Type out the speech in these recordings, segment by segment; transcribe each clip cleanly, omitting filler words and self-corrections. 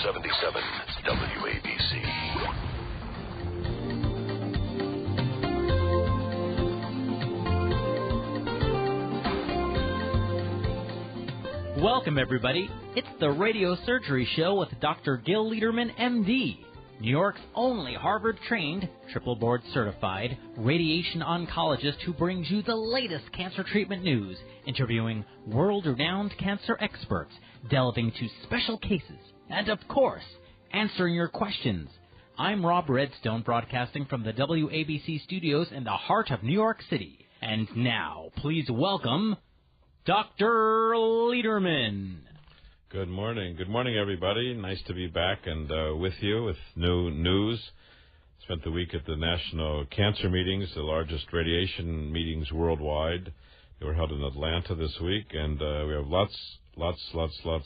77 WABC. Welcome, everybody. It's the Radiosurgery Show with Dr. Gil Lederman, M.D., New York's only Harvard-trained, triple board-certified radiation oncologist who brings you the latest cancer treatment news, interviewing world-renowned cancer experts, delving into special cases, and, of course, answering your questions. I'm Rob Redstone, broadcasting from the WABC studios in the heart of New York City. And now, please welcome Dr. Lederman. Good morning. Good morning, everybody. Nice to be back and with you with new news. Spent the week at the National Cancer Meetings, the largest radiation meetings worldwide. They were held in Atlanta this week, and we have lots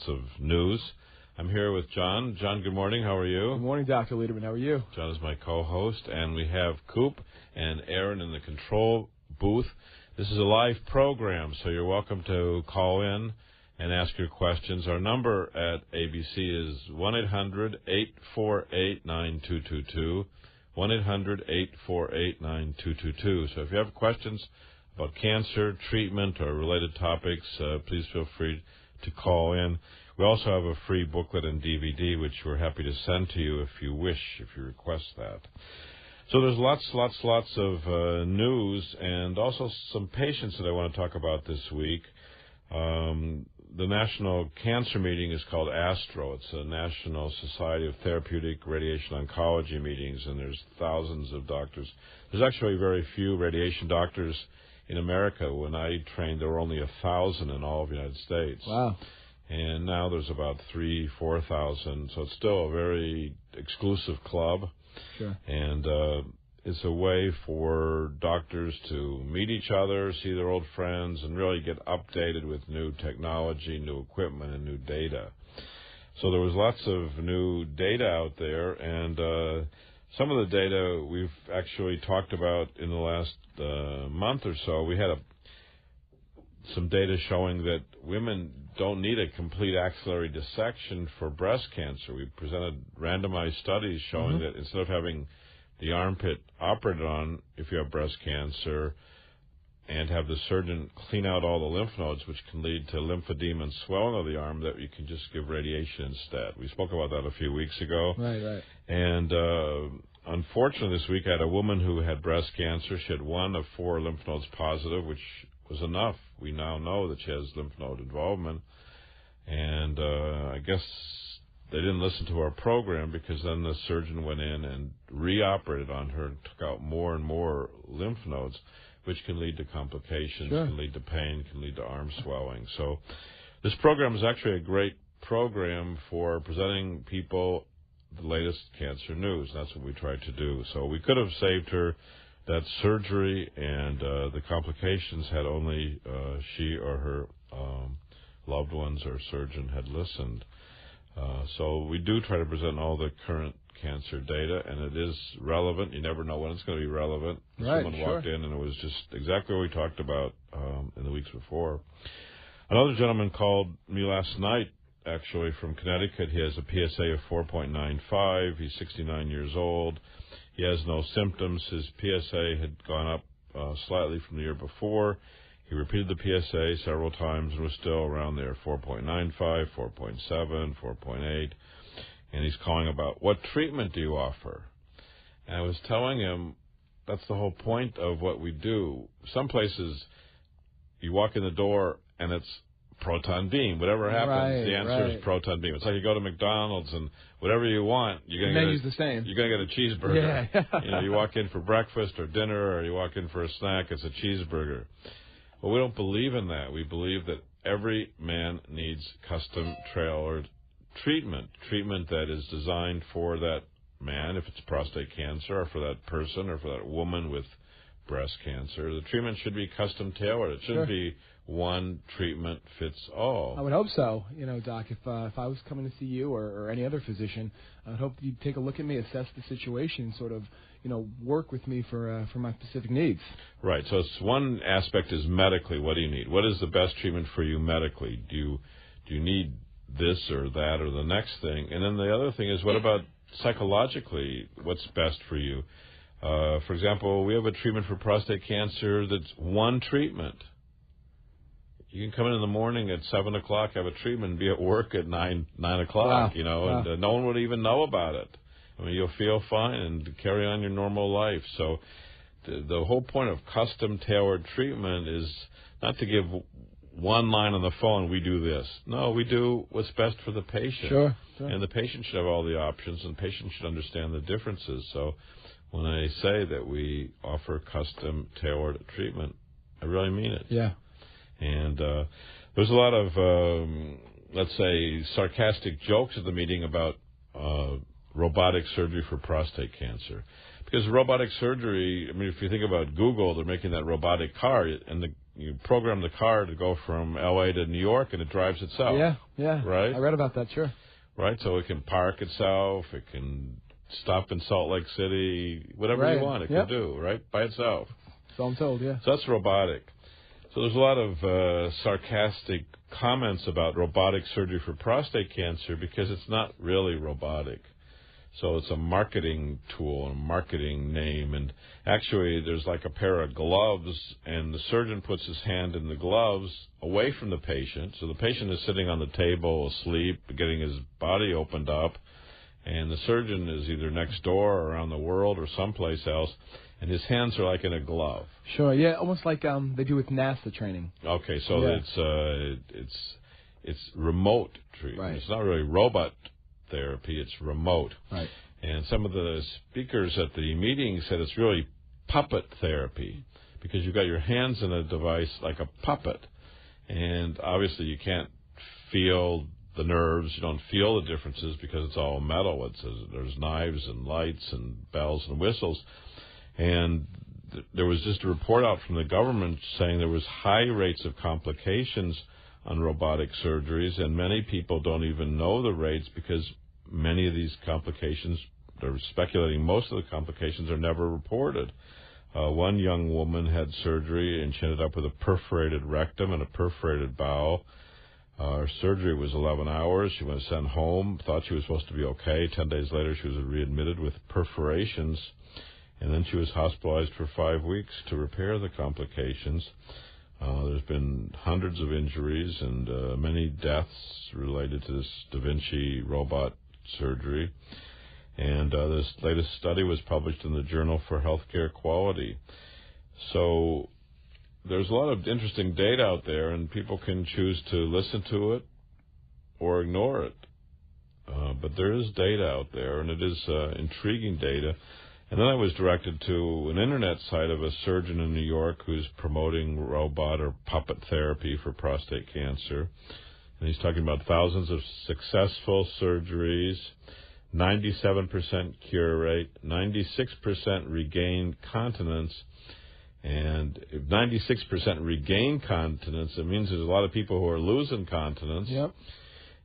of news. I'm here with John. John, good morning. How are you? Good morning, Dr. Lederman. How are you? John is my co-host, and we have Coop and Aaron in the control booth. This is a live program, so you're welcome to call in and ask your questions. Our number at ABC is 1-800-848-9222, 1-800-848-9222. So if you have questions about cancer, treatment, or related topics, please feel free to call in. We also have a free booklet and DVD, which we're happy to send to you if you wish, if you request that. So there's lots of news and also some patients that I want to talk about this week. The National Cancer Meeting is called ASTRO. It's a National Society of Therapeutic Radiation Oncology meetings, and there's thousands of doctors. There's actually very few radiation doctors in America. When I trained, there were only 1,000 in all of the United States. Wow. And now there's about 3,000-4,000, so it's still a very exclusive club. Sure. And it's a way for doctors to meet each other, see their old friends, and really get updated with new technology, new equipment, and new data. So there was lots of new data out there, and some of the data we've actually talked about in the last month or so. We had some data showing that women don't need a complete axillary dissection for breast cancer. We presented randomized studies showing that instead of having the armpit operated on if you have breast cancer and have the surgeon clean out all the lymph nodes, which can lead to lymphedema and swelling of the arm, that you can just give radiation instead. We spoke about that a few weeks ago. Right. And unfortunately, this week I had a woman who had breast cancer. She had 1 of 4 lymph nodes positive, which was enough. We now know that she has lymph node involvement. And I guess they didn't listen to our program, because then the surgeon went in and reoperated on her and took out more and more lymph nodes, which can lead to complications, can lead to pain, can lead to arm swelling. So this program is actually a great program for presenting people the latest cancer news. That's what we tried to do. So we could have saved her that surgery and the complications had only she or her loved ones or surgeon had listened. So we do try to present all the current cancer data, and it is relevant. You never know when it's going to be relevant. Right, Someone walked in, and it was just exactly what we talked about in the weeks before. Another gentleman called me last night, actually, from Connecticut. He has a PSA of 4.95. He's 69 years old. He has no symptoms. His PSA had gone up slightly from the year before. He repeated the PSA several times and was still around there, 4.95, 4.7, 4.8. And he's calling about, what treatment do you offer? And I was telling him that's the whole point of what we do. Some places you walk in the door and it's proton beam. Whatever happens, the answer is proton beam. It's like you go to McDonald's and whatever you want, you're going to menu's the same. You're going to get a cheeseburger. Yeah. You walk in for breakfast or dinner, or you walk in for a snack, it's a cheeseburger. Well, we don't believe in that. We believe that every man needs custom-tailored treatment that is designed for that man, if it's prostate cancer, or for that person, or for that woman with breast cancer. The treatment should be custom-tailored. It shouldn't be one treatment fits all. I would hope so. Doc, if I was coming to see you or any other physician, I'd hope you'd take a look at me, assess the situation, sort of, work with me for my specific needs. Right. So it's one aspect is medically. What do you need? What is the best treatment for you medically? Do you need this or that or the next thing. And then the other thing is, what about psychologically, what's best for you? For example, we have a treatment for prostate cancer that's one treatment. You can come in the morning at 7 o'clock, have a treatment, and be at work at 9 o'clock, Wow. and no one would even know about it. I mean, you'll feel fine and carry on your normal life. So the whole point of custom-tailored treatment is not to give one line on the phone, we do this. No, we do what's best for the patient. Sure. And the patient should have all the options, and the patient should understand the differences. So when I say that we offer custom-tailored treatment, I really mean it. Yeah. And there's a lot of, let's say, sarcastic jokes at the meeting about robotic surgery for prostate cancer. Because robotic surgery, I mean, if you think about Google, they're making that robotic car, and you program the car to go from L.A. to New York, and it drives itself. Yeah. Right? I read about that, sure. Right, so it can park itself, it can stop in Salt Lake City, whatever you want, it can do, right, by itself. So I'm told, yeah. So that's robotic. So there's a lot of sarcastic comments about robotic surgery for prostate cancer because it's not really robotic. So it's a marketing tool, a marketing name, and actually there's like a pair of gloves, and the surgeon puts his hand in the gloves away from the patient. So the patient is sitting on the table asleep, getting his body opened up, and the surgeon is either next door or around the world or someplace else, and his hands are like in a glove. Sure, yeah, almost like they do with NASA training. Okay, so it's remote treatment. Right. It's not really robot therapy, it's remote. Right. And some of the speakers at the meeting said it's really puppet therapy because you've got your hands in a device like a puppet. And obviously you can't feel the nerves, you don't feel the differences because it's all metal. There's knives and lights and bells and whistles. And there was just a report out from the government saying there was high rates of complications on robotic surgeries, and many people don't even know the rates because many of these complications, they're speculating most of the complications are never reported. One young woman had surgery, and she ended up with a perforated rectum and a perforated bowel. Her surgery was 11 hours. She was sent home, thought she was supposed to be okay. 10 days later, she was readmitted with perforations, and then she was hospitalized for 5 weeks to repair the complications. There's been hundreds of injuries and many deaths related to this Da Vinci robot surgery. And this latest study was published in the Journal for Healthcare Quality. So there's a lot of interesting data out there, and people can choose to listen to it or ignore it. But there is data out there, and it is intriguing data. And then I was directed to an internet site of a surgeon in New York who's promoting robot or puppet therapy for prostate cancer. And he's talking about thousands of successful surgeries, 97% cure rate, 96% regained continence. And if 96% regained continence, it means there's a lot of people who are losing continence. Yep.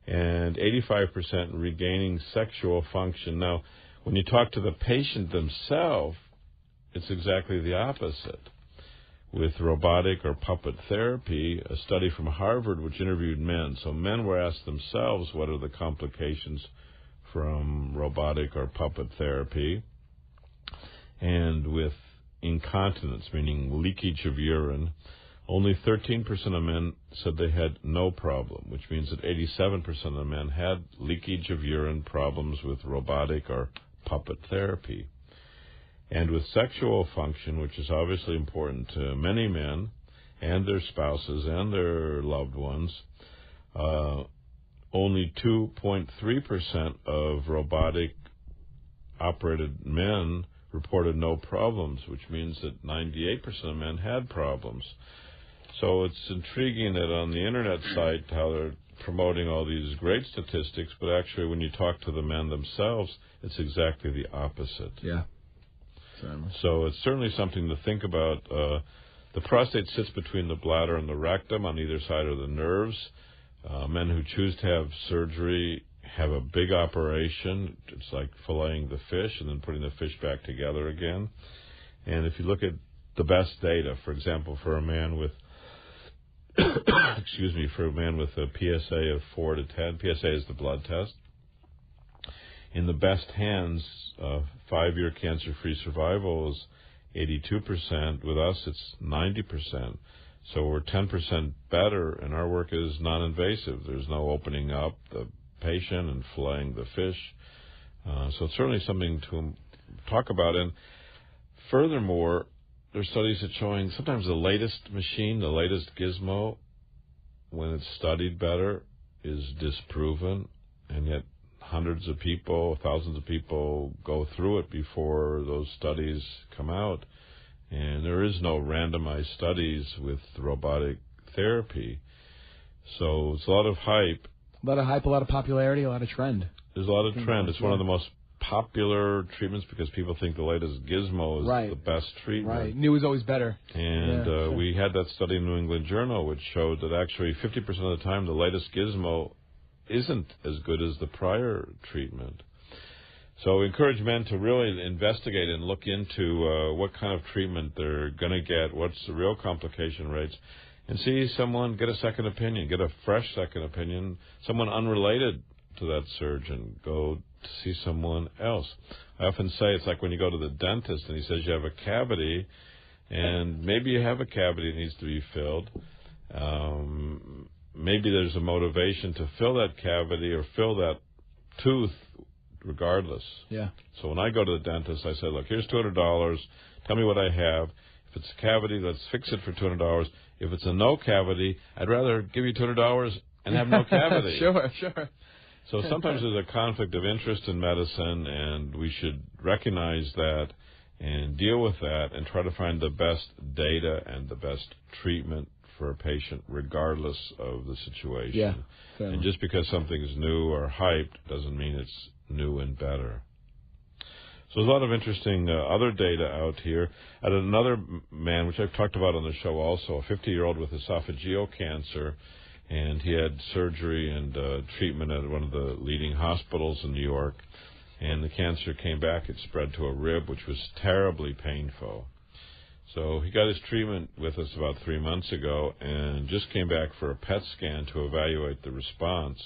And 85% regaining sexual function. Now, when you talk to the patient themselves, it's exactly the opposite. With robotic or puppet therapy, a study from Harvard which interviewed men. So men were asked themselves what are the complications from robotic or puppet therapy. And with incontinence, meaning leakage of urine, only 13% of men said they had no problem, which means that 87% of the men had leakage of urine problems with robotic or puppet therapy. And with sexual function, which is obviously important to many men and their spouses and their loved ones, only 2.3% of robotic-operated men reported no problems, which means that 98% of men had problems. So it's intriguing that on the Internet site how they're promoting all these great statistics, but actually when you talk to the men themselves, it's exactly the opposite. Yeah. Certainly. So it's certainly something to think about. The prostate sits between the bladder and the rectum on either side of the nerves. Men who choose to have surgery have a big operation. It's like filleting the fish and then putting the fish back together again. And if you look at the best data, for example, for a man with excuse me, for a man with a PSA of 4 to 10. PSA is the blood test. In the best hands, 5-year cancer-free survival is 82%. With us, it's 90%. So we're 10% better, and our work is non-invasive. There's no opening up the patient and filleting the fish. So it's certainly something to talk about. And furthermore, there's studies that showing sometimes the latest machine, the latest gizmo, when it's studied better, is disproven, and yet hundreds of people, thousands of people go through it before those studies come out. And there is no randomized studies with robotic therapy. So it's a lot of hype. A lot of hype, a lot of popularity, a lot of trend. There's a lot of trend. It's one of the most popular treatments because people think the latest gizmo is the best treatment. Right. New is always better. And we had that study in the New England Journal which showed that actually 50% of the time the latest gizmo isn't as good as the prior treatment. So we encourage men to really investigate and look into what kind of treatment they're going to get, what's the real complication rates, and see someone, get a second opinion, get a fresh second opinion, someone unrelated to that surgeon. Go to see someone else. I often say it's like when you go to the dentist and he says you have a cavity, and maybe you have a cavity that needs to be filled. Maybe there's a motivation to fill that cavity or fill that tooth regardless. Yeah. So when I go to the dentist, I say, look, here's $200. Tell me what I have. If it's a cavity, let's fix it for $200. If it's a no cavity, I'd rather give you $200 and have no cavity. Sure. So sometimes there's a conflict of interest in medicine, and we should recognize that and deal with that and try to find the best data and the best treatment for a patient regardless of the situation. Yeah, and just because something's new or hyped doesn't mean it's new and better. So there's a lot of interesting other data out here. I had another man, which I've talked about on the show also, a 50-year-old with esophageal cancer, and he had surgery and treatment at one of the leading hospitals in New York, and the cancer came back. It spread to a rib, which was terribly painful. So he got his treatment with us about 3 months ago and just came back for a PET scan to evaluate the response.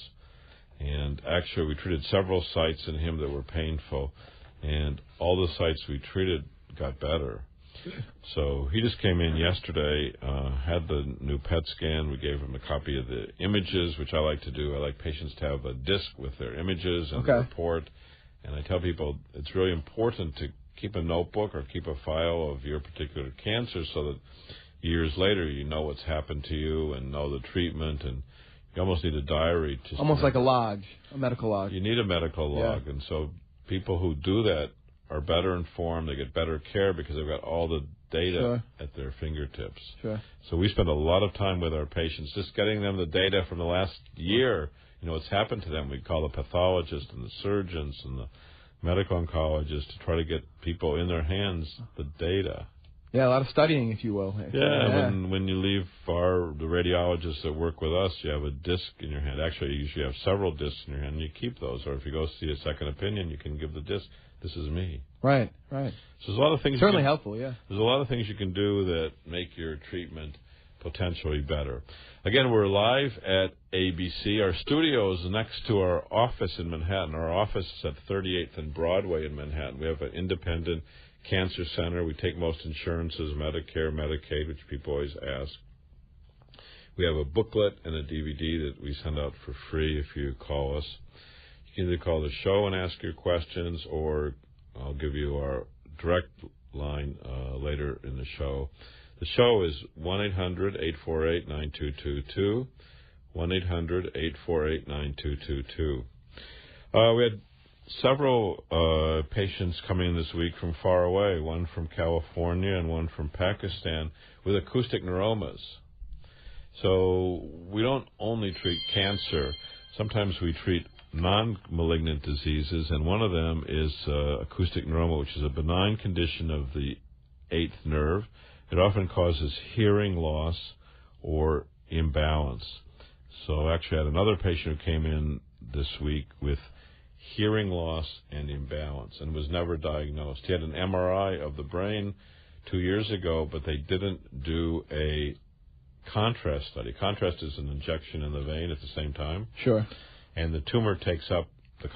And actually, we treated several sites in him that were painful, and all the sites we treated got better. So he just came in yesterday, had the new PET scan. We gave him a copy of the images, which I like to do. I like patients to have a disc with their images and the report. And I tell people it's really important to keep a notebook or keep a file of your particular cancer so that years later you know what's happened to you and know the treatment, and you almost need a diary. Almost like a log, a medical log. You need a medical log, and so people who do that are better informed. They get better care because they've got all the data at their fingertips. So we spend a lot of time with our patients just getting them the data from the last year. You know what's happened to them. We call the pathologist and the surgeons and the medical oncologists to try to get people in their hands the data. Yeah, a lot of studying, if you will. When you leave the radiologists that work with us, you have a disc in your hand. Actually, you usually have several discs in your hand, and you keep those. Or if you go see a second opinion, you can give the disc, this is me. Right. So there's a lot of things. Certainly helpful, yeah. There's a lot of things you can do that make your treatment potentially better. Again, we're live at ABC. Our studio is next to our office in Manhattan. Our office is at 38th and Broadway in Manhattan. We have an independent cancer center. We take most insurances, Medicare, Medicaid, which people always ask. We have a booklet and a DVD that we send out for free if you call us. You can either call the show and ask your questions, or I'll give you our direct line later in the show. The show is 1-800-848-9222, 1-800-848-9222. We had several patients coming in this week from far away, one from California and one from Pakistan, with acoustic neuromas. So we don't only treat cancer. Sometimes we treat non-malignant diseases, and one of them is acoustic neuroma, which is a benign condition of the 8th nerve. It often causes hearing loss or imbalance. So actually I had another patient who came in this week with hearing loss and imbalance and was never diagnosed. He had an MRI of the brain 2 years ago, but they didn't do a contrast study. Contrast is an injection in the vein at the same time. Sure. And the tumor takes up